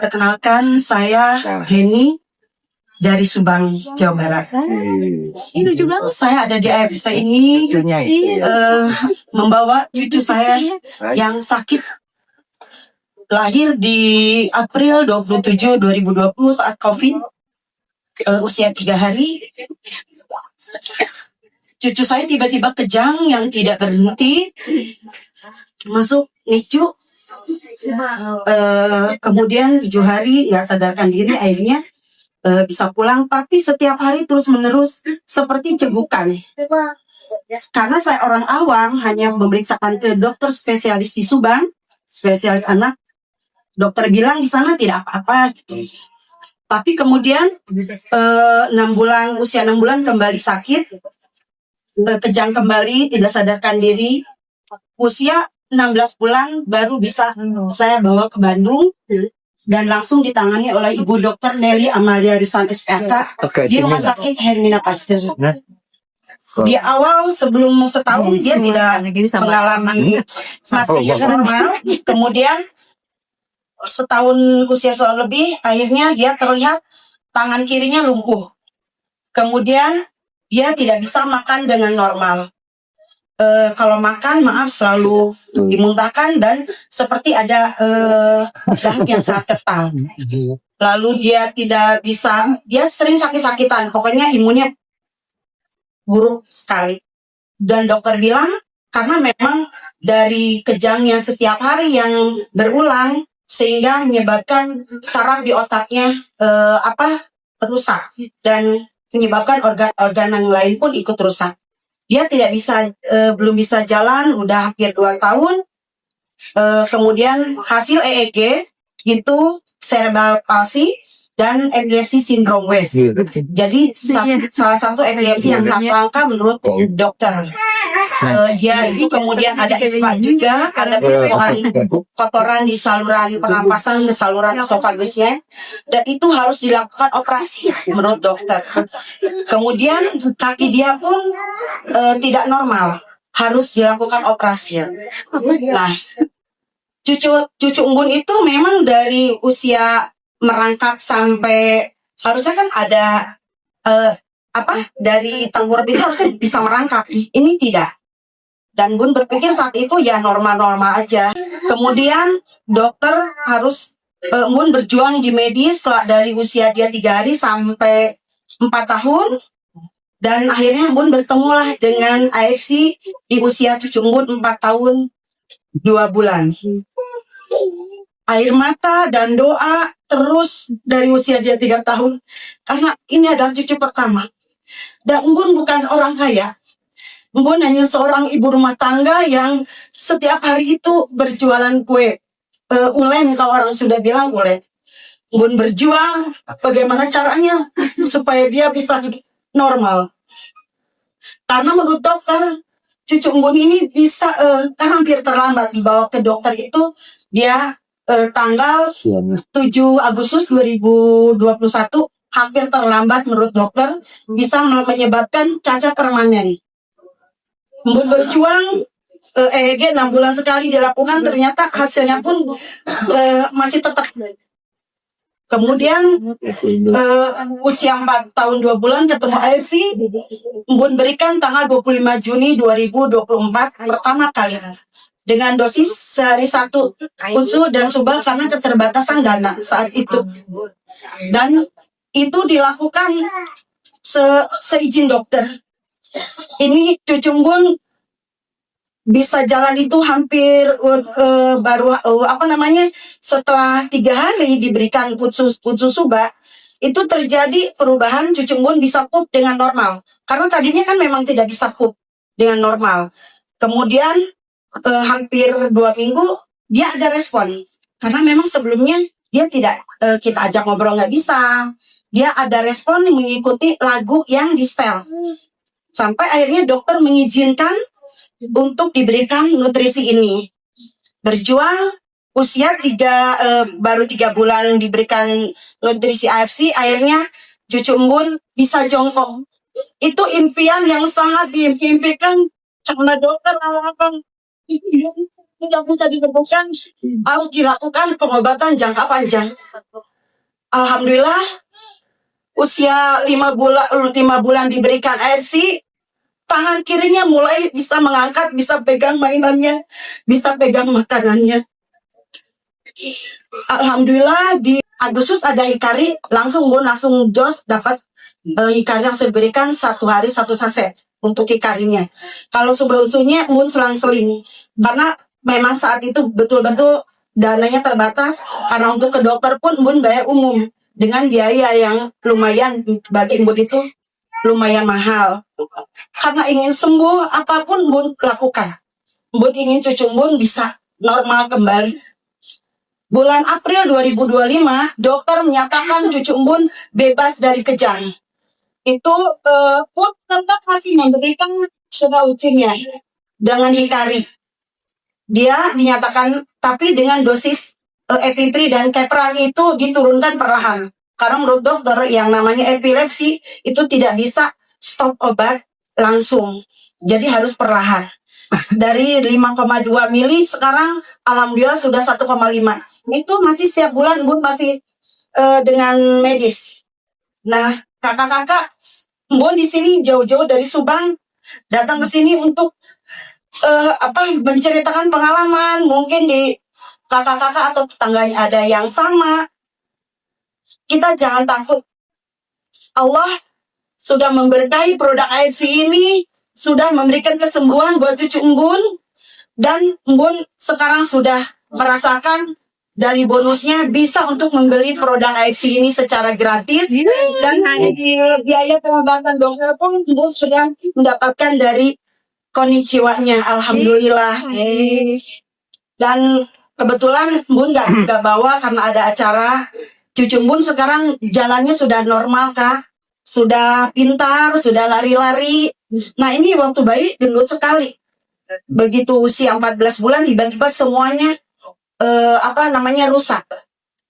Perkenalkan, saya Heni dari Subang, Jawa Barat. Ini juga Saya ada di AFC ini membawa cucu saya yang sakit, lahir di April 27, 2020 saat COVID, usia 3 hari. Cucu saya tiba-tiba kejang yang tidak berhenti, masuk NICU. Kemudian 7 hari nggak sadarkan diri, akhirnya bisa pulang, tapi setiap hari terus-menerus seperti cegukan. Karena saya orang awam, hanya memeriksakan ke dokter spesialis di Subang, spesialis anak. Dokter bilang di sana tidak apa-apa gitu. Tapi kemudian 6 bulan, usia 6 bulan kembali sakit, kejang kembali, tidak sadarkan diri. Usia 16 bulan baru bisa saya bawa ke Bandung dan langsung ditangani oleh Ibu Dr. Nelly Amalia Risan SPK di Rumah Sakit Hermina Pasteur. Di awal sebelum setahun dia tidak mengalami masa yang normal. Kemudian setahun usia lebih, akhirnya dia terlihat tangan kirinya lumpuh. Kemudian dia tidak bisa makan dengan normal. Kalau makan, maaf, selalu dimuntahkan dan seperti ada dahak yang sangat kental. Lalu dia tidak bisa, dia sering sakit-sakitan, pokoknya imunnya buruk sekali. Dan dokter bilang, karena memang dari kejangnya setiap hari yang berulang, sehingga menyebabkan saraf di otaknya rusak dan menyebabkan organ-organ yang lain pun ikut rusak. Dia tidak bisa, belum bisa jalan, udah hampir 2 tahun. Kemudian hasil EEG itu cerebral palsy dan epilepsi sindrom West. Jadi salah satu epilepsi yang sangat langka menurut dokter. Dia itu kemudian ada ispa juga karena kotoran di saluran pernapasan, di saluran esofagusnya, dan itu harus dilakukan operasi menurut dokter. Kemudian kaki dia pun tidak normal, harus dilakukan operasi. Nah, cucu unggun itu memang dari usia merangkak sampai harusnya kan ada dari tenggorok itu harusnya bisa merangkak, ini tidak. Dan Bun berpikir saat itu ya normal-normal aja. Kemudian dokter harus Bun berjuang di medis dari usia dia 3 hari sampai 4 tahun. Dan akhirnya Bun bertemulah dengan AFC di usia cucu Bun 4 tahun 2 bulan. Air mata dan doa terus dari usia dia 3 tahun. Karena ini adalah cucu pertama. Dan Bun bukan orang kaya. Bun hanya seorang ibu rumah tangga yang setiap hari itu berjualan kue ulen, kalau orang sudah bilang ulen. Bun berjuang bagaimana caranya supaya dia bisa hidup normal. Karena menurut dokter, cucu Bun ini bisa kan hampir terlambat dibawa ke dokter itu dia tanggal 7 Agustus 2021 hampir terlambat menurut dokter, bisa menyebabkan cacat permanen. Bun berjuang, EEG 6 bulan sekali dilakukan, ternyata hasilnya pun masih tetap. Kemudian usia 4 tahun 2 bulan ketemu AFC, Bun berikan tanggal 25 Juni 2024 pertama kali dengan dosis sehari 1 usul dan subal karena keterbatasan dana saat itu. Dan itu dilakukan seizin dokter. Ini cucu Bun bisa jalan itu hampir baru setelah 3 hari diberikan putsus suba, itu terjadi perubahan. Cucu Bun bisa pup dengan normal karena tadinya kan memang tidak bisa pup dengan normal. Kemudian hampir 2 minggu dia ada respon karena memang sebelumnya dia tidak, kita ajak ngobrol nggak bisa. Dia ada respon mengikuti lagu yang di setel. Sampai akhirnya dokter mengizinkan untuk diberikan nutrisi ini. Berjuang usia baru 3 bulan diberikan nutrisi AFC, akhirnya cucu Bun bisa jongkok. Itu impian yang sangat diimpikan karena dokter tidak bisa disembuhkan, harus dilakukan pengobatan jangka panjang. Alhamdulillah, usia 5 bulan diberikan AFC, tangan kirinya mulai bisa mengangkat, bisa pegang mainannya, bisa pegang makanannya. Alhamdulillah di Agustus ada hikari, langsung jos dapat hikari yang saya berikan 1 hari 1 saset untuk hikarinya. Kalau subuh-subuhnya selang-seling, karena memang saat itu betul-betul dananya terbatas, karena untuk ke dokter pun bayar umum dengan biaya yang lumayan, bagi Mbun itu lumayan mahal. Karena ingin sembuh, apapun Mbun lakukan. Mbun ingin cucu Mbun bisa normal kembali. Bulan April 2025, dokter menyatakan cucu Mbun bebas dari kejang. Itu pun tetap masih memberikan sudah ujinya dengan hikari. Dia dinyatakan, tapi dengan dosis epipri dan keprang itu diturunkan perlahan. Karena menurut dokter yang namanya epilepsi itu tidak bisa stop obat langsung. Jadi harus perlahan. Dari 5,2 mili sekarang alhamdulillah sudah 1,5. Itu masih setiap bulan Mbun masih dengan medis. Nah, kakak-kakak Mbun di sini jauh-jauh dari Subang datang ke sini untuk menceritakan pengalaman. Mungkin di kakak-kakak atau tetangganya ada yang sama. Kita jangan takut. Allah sudah memberkahi produk AFC ini, sudah memberikan kesembuhan buat cucu Mbun, dan Mbun sekarang sudah merasakan dari bonusnya bisa untuk membeli produk AFC ini secara gratis, dan biaya pengobatan dokter pun Mbun sudah mendapatkan dari konnichiwa-nya, alhamdulillah. Dan kebetulan Mbun nggak bawa karena ada acara. Cucu Mbun sekarang jalannya sudah normal, Kak. Sudah pintar, sudah lari-lari. Nah, ini waktu bayi gendut sekali. Begitu usia 14 bulan tiba-tiba semuanya rusak.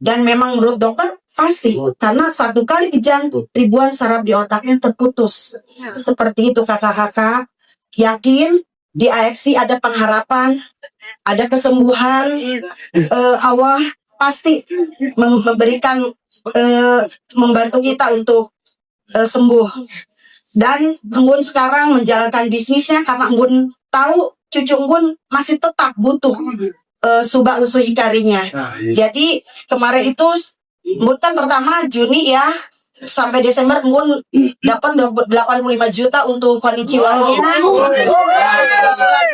Dan memang menurut dokter pasti karena 1 kali kejang ribuan saraf di otaknya terputus. Seperti itu kakak-kakak. Yakin di AFC ada pengharapan, ada kesembuhan. Allah pasti memberikan membantu kita untuk sembuh. Dan Mbun sekarang menjalankan bisnisnya karena Mbun tahu cucu Mbun masih tetap butuh subak usus hikarinya. Jadi kemarin itu Mbun kan pertama Juni ya, sampai Desember Mbun dapat 85 juta untuk konnichiwa.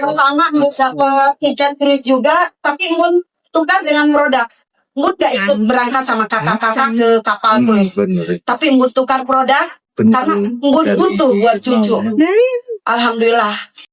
Pertama Mbun dapat tiket kruis juga, tapi Mbun tukar dengan produk. Mbun gak ikut berangkat sama kakak-kakak ke kapal kruis, tapi Mbun tukar produk karena Mbun butuh buat cucu. Alhamdulillah.